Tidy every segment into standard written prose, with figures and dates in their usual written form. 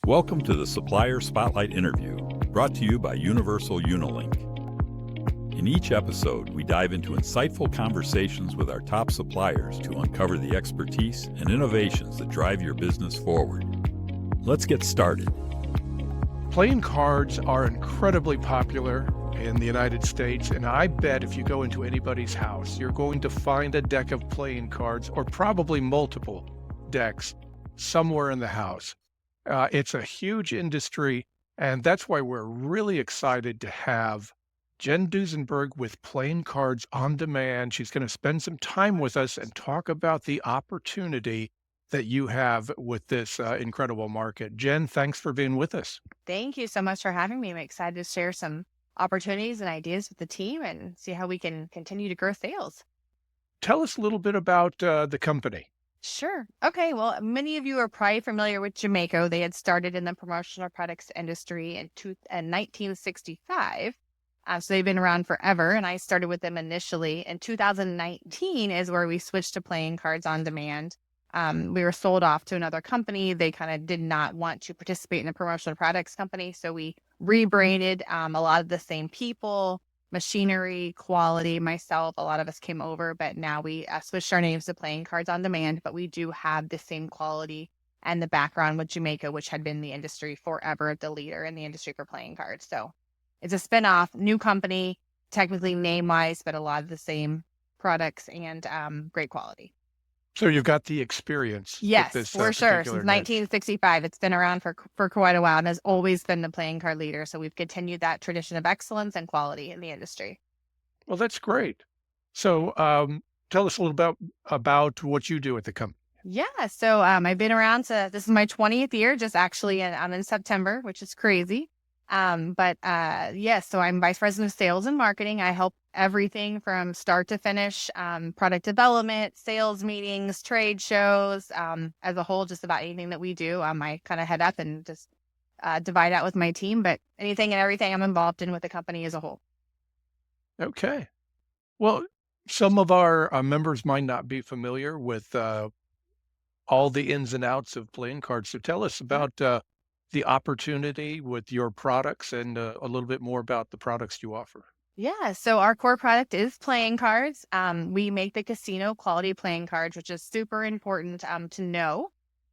Welcome to the Supplier Spotlight interview, brought to you by Universal Unilink. In each episode, we dive into insightful conversations with our top suppliers to uncover the expertise and innovations that drive your business forward. Let's get started. Playing cards are incredibly popular in the United States, and I bet if you go into anybody's house, you're going to find a deck of playing cards, or probably multiple decks, somewhere in the house. It's a huge industry, and that's why we're really excited to have Jen Duesenberg with Playing Cards on Demand. She's going to spend some time with us and talk about the opportunity that you have with this incredible market. Jen, thanks for being with us. Thank you so much for having me. I'm excited to share some opportunities and ideas with the team and see how we can continue to grow sales. Tell us a little bit about the company. Sure. Okay. Well, many of you are probably familiar with Jamaica. They had started in the promotional products industry in 1965. So they've been around forever. And I started with them initially in 2019 is where we switched to Playing Cards on Demand. We were sold off to another company. They kind of did not want to participate in a promotional products company. So we rebranded a lot of the same people, machinery, quality, myself, a lot of us came over, but now we switched our names to Playing Cards on Demand, but we do have the same quality and the background with Jamaica, which had been the industry forever, the leader in the industry for playing cards. So it's a spinoff, new company, technically name-wise, but a lot of the same products and great quality. So you've got the experience. Yes, with this, for sure. particular Since niche. 1965, it's been around for quite a while and has always been the playing card leader. So we've continued that tradition of excellence and quality in the industry. Well, that's great. So tell us a little about what you do at the company. Yeah, so I've been around this is my 20th year, just actually in September, which is crazy. Yes, so I'm Vice President of Sales and Marketing. I help everything from start to finish, product development, sales meetings, trade shows, as a whole, just about anything that we do. I kind of head up and just divide out with my team, but anything and everything I'm involved in with the company as a whole. Okay. Well, some of our members might not be familiar with all the ins and outs of playing cards. So tell us about the opportunity with your products and a little bit more about the products you offer. Yeah, so our core product is playing cards. We make the casino quality playing cards, which is super important to know.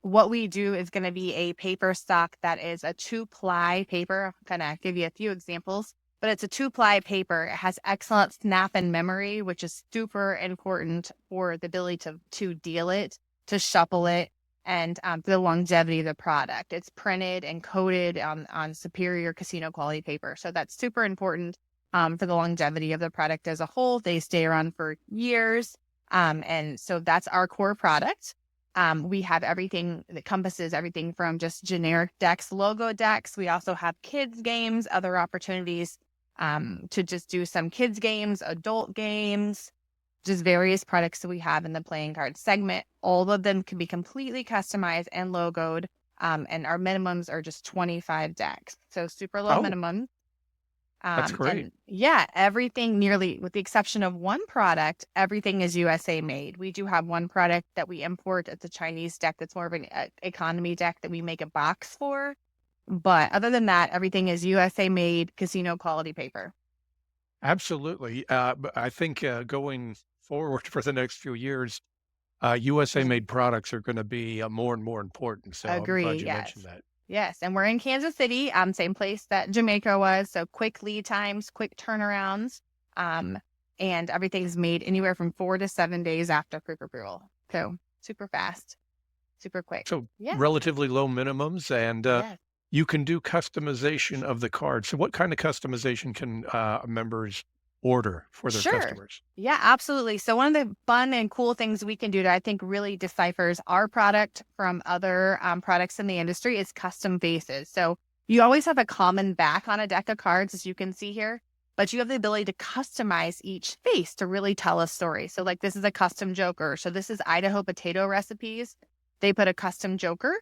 What we do is going to be a paper stock that is a 2-ply paper. I'm going to give you a few examples, but it's a 2-ply paper. It has excellent snap and memory, which is super important for the ability to deal it, to shuffle it, and the longevity of the product. It's printed and coated on superior casino quality paper. So that's super important for the longevity of the product as a whole. They stay around for years. And so that's our core product. We have everything that encompasses everything from just generic decks, logo decks. We also have kids games, other opportunities to just do some kids games, adult games, just various products that we have in the playing card segment. All of them can be completely customized and logoed. And our minimums are just 25 decks. So super low minimum. That's great. Yeah, everything nearly, with the exception of one product, everything is USA made. We do have one product that we import. It's a Chinese deck that's more of an economy deck that we make a box for. But other than that, everything is USA made, casino quality paper. Absolutely. But I think going forward for the next few years, USA made products are going to be more and more important. So Agree, I'm glad you yes. mentioned that. Yes, and we're in Kansas City, same place that Jamaica was. So quick lead times, quick turnarounds, and everything's made anywhere from 4 to 7 days after proof approval. So super fast, super quick. So Yeah. relatively low minimums, and Yes. you can do customization of the card. So what kind of customization can members order for their Sure. customers? Yeah, absolutely. So one of the fun and cool things we can do that I think really deciphers our product from other products in the industry is custom faces. So you always have a common back on a deck of cards, as you can see here, but you have the ability to customize each face to really tell a story. So like this is a custom Joker. So this is Idaho potato recipes. They put a custom Joker.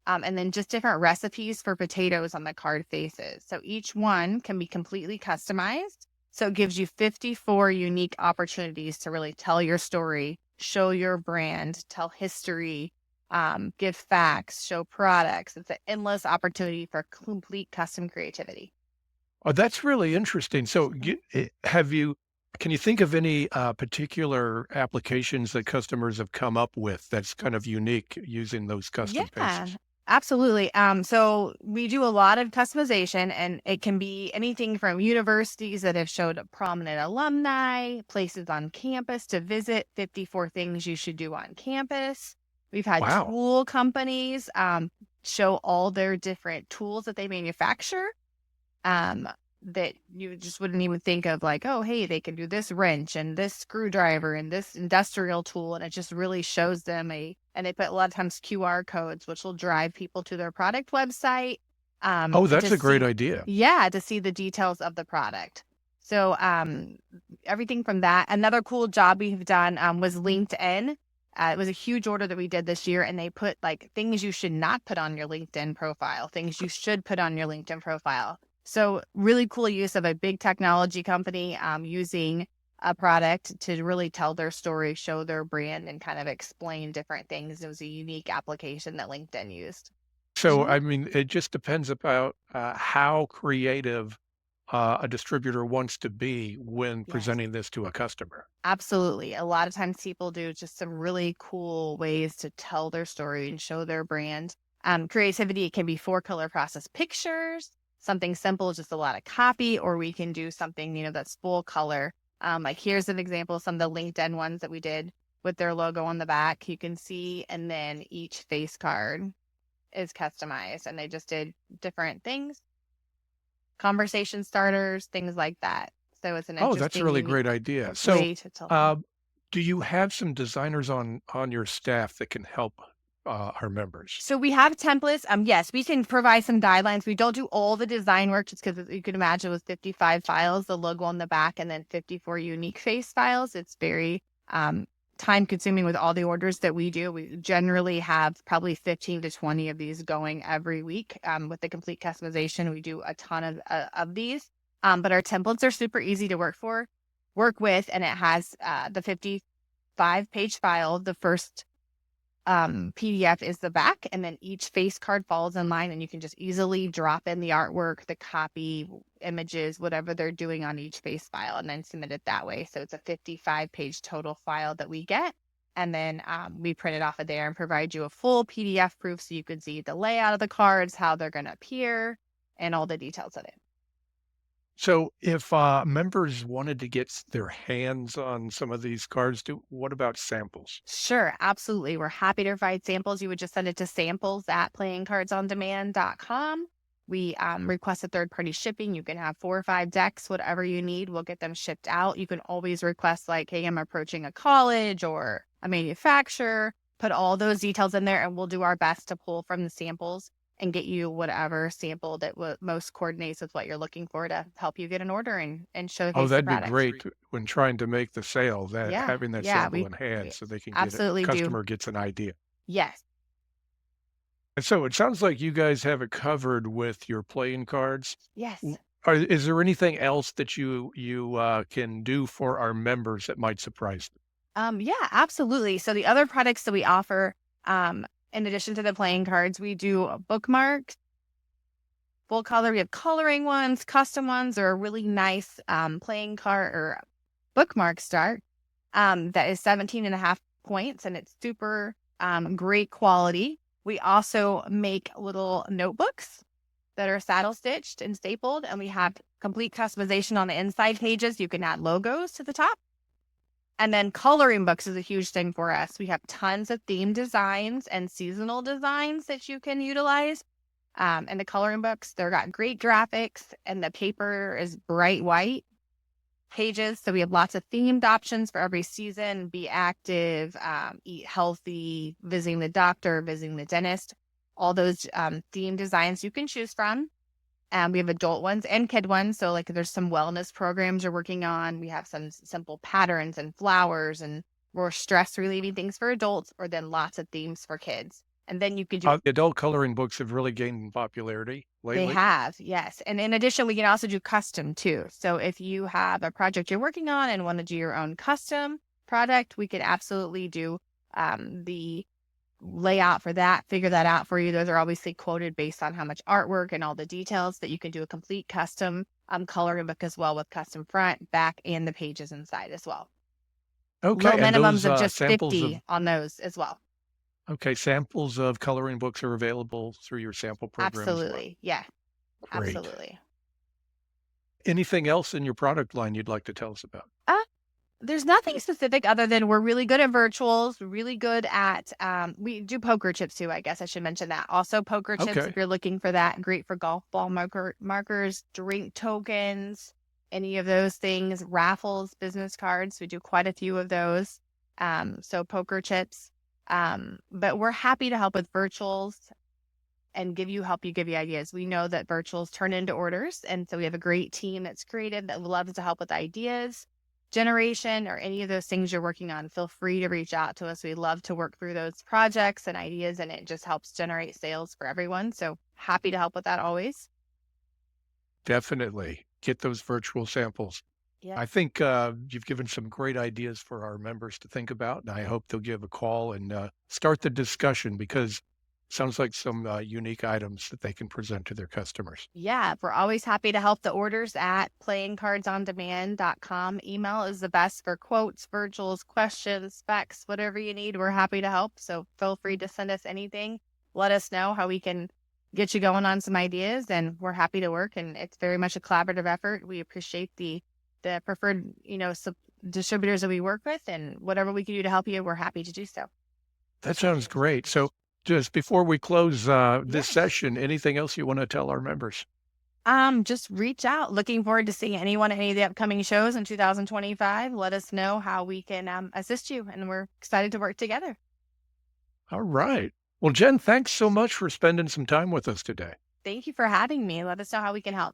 And then just different recipes for potatoes on the card faces. So each one can be completely customized. So it gives you 54 unique opportunities to really tell your story, show your brand, tell history, give facts, show products. It's an endless opportunity for complete custom creativity. Oh, that's really interesting. So, can you think of any particular applications that customers have come up with that's kind of unique using those custom Yeah, pieces? absolutely. So we do a lot of customization, and it can be anything from universities that have showed prominent alumni, places on campus to visit, 54 things you should do on campus. We've had Wow. tool companies show all their different tools that they manufacture, um, that you just wouldn't even think of, like, oh, hey, they can do this wrench and this screwdriver and this industrial tool. And it just really shows them and they put a lot of times QR codes, which will drive people to their product website, Oh, and to that's a great see, idea. yeah, to see the details of the product. So, everything from that. Another cool job we've done, was LinkedIn. It was a huge order that we did this year, and they put like things you should not put on your LinkedIn profile, things you should put on your LinkedIn profile. So really cool use of a big technology company using a product to really tell their story, show their brand, and kind of explain different things. It was a unique application that LinkedIn used. So, Mhm. I mean, it just depends about how creative a distributor wants to be when Yes, presenting this to a customer. absolutely. A lot of times people do just some really cool ways to tell their story and show their brand. Creativity, it can be 4 color process pictures, something simple, just a lot of copy, or we can do something, that's full color. Like here's an example of some of the LinkedIn ones that we did with their logo on the back. You can see, and then each face card is customized, and they just did different things, conversation starters, things like that. So it's an Oh, that's a interesting, really unique great idea. So, way to tell. uh, do you have some designers on your staff that can help our members? So we have templates. Yes, we can provide some guidelines. We don't do all the design work just because you can imagine with 55 files, the logo on the back, and then 54 unique face files. It's very time consuming with all the orders that we do. We generally have probably 15 to 20 of these going every week. With the complete customization, we do a ton of these. But our templates are super easy to work with, and it has the 55-page file. The first PDF is the back, and then each face card falls in line, and you can just easily drop in the artwork, the copy, images, whatever they're doing on each face file, and then submit it that way. So it's a 55-page total file that we get. And then we print it off of there and provide you a full PDF proof so you can see the layout of the cards, how they're going to appear, and all the details of it. So, if members wanted to get their hands on some of these cards, what about samples? Sure, absolutely. We're happy to provide samples. You would just send it to samples@playingcardsondemand.com. We request a third-party shipping. You can have 4 or 5 decks, whatever you need. We'll get them shipped out. You can always request, like, hey, I'm approaching a college or a manufacturer. Put all those details in there, and we'll do our best to pull from the samples and get you whatever sample that most coordinates with what you're looking for to help you get an order and Oh, showcase the that'd be product. great when trying to make the sale, that Yeah, having that yeah, sample we, in hand we so they can get it absolutely do. customer gets an idea. Yes. And so it sounds like you guys have it covered with your playing cards. Yes. Is there anything else that you can do for our members that might surprise them? Yeah, absolutely. So the other products that we offer, in addition to the playing cards, we do bookmarks, full color. We have coloring ones, custom ones, or a really nice playing card or bookmark start that is 17 and a half points, and it's super great quality. We also make little notebooks that are saddle stitched and stapled, and we have complete customization on the inside pages. You can add logos to the top. And then coloring books is a huge thing for us. We have tons of theme designs and seasonal designs that you can utilize. And the coloring books, they've got great graphics, and the paper is bright white pages. So we have lots of themed options for every season. Be active, eat healthy, visiting the doctor, visiting the dentist. All those theme designs you can choose from. We have adult ones and kid ones. So like there's some wellness programs you're working on. We have some simple patterns and flowers and more stress relieving things for adults, or then lots of themes for kids. And then you could do, Adult coloring books have really gained in popularity they lately. have, yes. And in addition, we can also do custom too. So if you have a project you're working on and want to do your own custom product, we could absolutely do the layout for that, figure that out for you. Those are obviously quoted based on how much artwork and all the details that you can do a complete custom coloring book as well with custom front, back, and the pages inside as well. Low Okay, and minimums those of just samples of 50 on those as well. samples of coloring books are available through your sample program as well. Absolutely. Yeah, Great. absolutely. Anything else in your product line you'd like to tell us about? Uh, there's nothing specific other than we're really good at virtuals, really good at, we do poker chips too, I guess I should mention that. Also, poker chips, Okay. if you're looking for that, great for golf ball markers, drink tokens, any of those things, raffles, business cards. We do quite a few of those. So poker chips. But we're happy to help with virtuals and help you give you ideas. We know that virtuals turn into orders. And so we have a great team that's creative that loves to help with ideas generation or any of those things you're working on. Feel free to reach out to us. We love to work through those projects and ideas, and it just helps generate sales for everyone. So happy to help with that always. Definitely. Get those virtual samples. Yeah. I think you've given some great ideas for our members to think about, and I hope they'll give a call and start the discussion because it sounds like some unique items that they can present to their customers. Yeah, we're always happy to help. The orders at playingcardsondemand.com. Email is the best for quotes, virtuals, questions, specs, whatever you need. We're happy to help. So feel free to send us anything. Let us know how we can get you going on some ideas, and we're happy to work. And it's very much a collaborative effort. We appreciate the preferred, distributors that we work with, and whatever we can do to help you, we're happy to do so. That sounds great. So just before we close this Yes. session, anything else you want to tell our members? Just reach out. Looking forward to seeing anyone at any of the upcoming shows in 2025. Let us know how we can assist you, and we're excited to work together. All right. Well, Jen, thanks so much for spending some time with us today. Thank you for having me. Let us know how we can help.